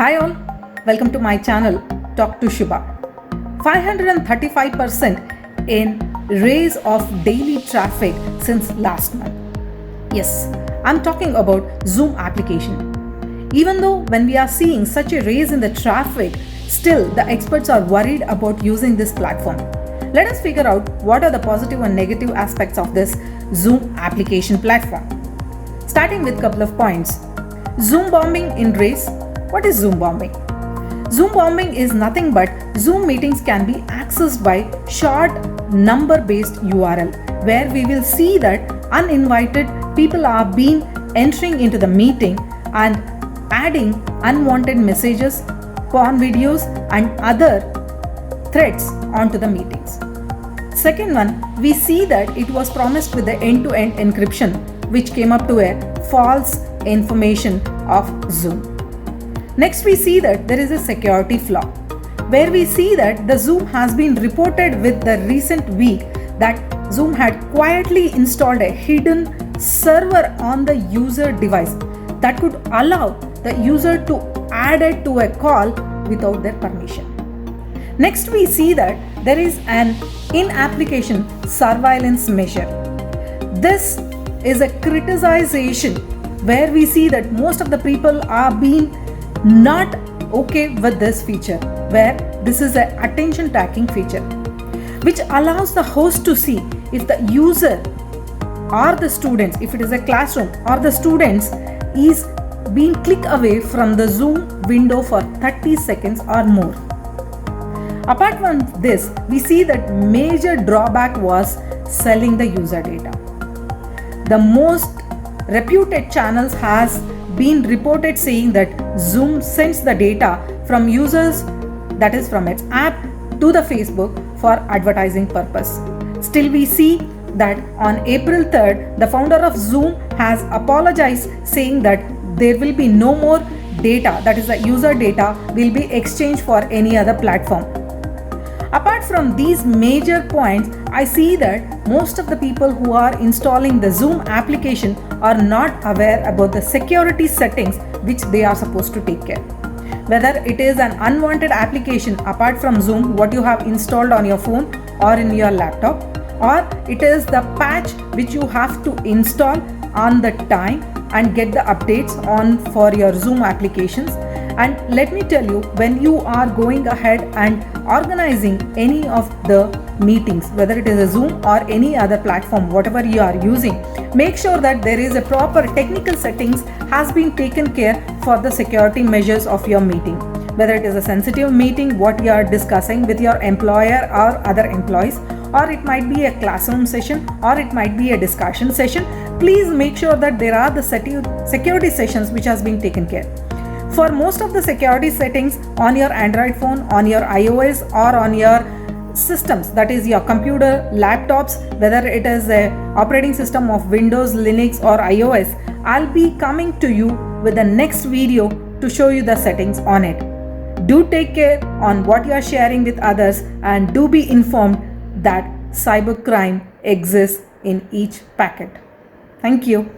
Hi all, welcome to my channel Talk to Shubha. 535% in raise of daily traffic since last month. Yes, I'm talking about Zoom application. Even though when we are seeing such a raise in the traffic, still the experts are worried about using this platform. Let us figure out what are the positive and negative aspects of this Zoom application platform. Starting with a couple of points. Zoom bombing in race. What is Zoom bombing? Zoom bombing is nothing but Zoom meetings can be accessed by short number-based URL, where we will see that uninvited people are being entering into the meeting and adding unwanted messages, porn videos and other threats onto the meetings. Second one, we see that it was promised with the end-to-end encryption, which came up to a false information of Zoom. Next, we see that there is a security flaw, where we see that the Zoom has been reported with the recent week that Zoom had quietly installed a hidden server on the user device that could allow the user to add it to a call without their permission. Next, we see that there is an in-application surveillance measure. This is a criticization where we see that most of the people are being not okay with this feature, where this is an attention tracking feature which allows the host to see if the user or the students, if it is a classroom or the students, is being clicked away from the Zoom window for 30 seconds or more. Apart from this, we see that major drawback was selling the user data. The most reputed channels has been reported saying that Zoom sends the data from users, that is from its app, to the Facebook for advertising purpose. Still, we see that on April 3rd, the founder of Zoom has apologized, saying that there will be no more data, that is the user data, will be exchanged for any other platform. Apart from these major points, I see that most of the people who are installing the Zoom application are not aware about the security settings which they are supposed to take care. Whether it is an unwanted application apart from Zoom, what you have installed on your phone or in your laptop, or it is the patch which you have to install on the time and get the updates on for your Zoom applications. And let me tell you, when you are going ahead and organizing any of the meetings, whether it is a Zoom or any other platform, whatever you are using, make sure that there is a proper technical settings has been taken care for the security measures of your meeting. Whether it is a sensitive meeting, what you are discussing with your employer or other employees, or it might be a classroom session, or it might be a discussion session, please make sure that there are the security sessions which has been taken care. For most of the security settings on your Android phone, on your iOS or on your systems, that is your computer, laptops, whether it is a operating system of Windows, Linux or iOS, I'll be coming to you with the next video to show you the settings on it. Do take care on what you are sharing with others, and do be informed that cybercrime exists in each packet. Thank you.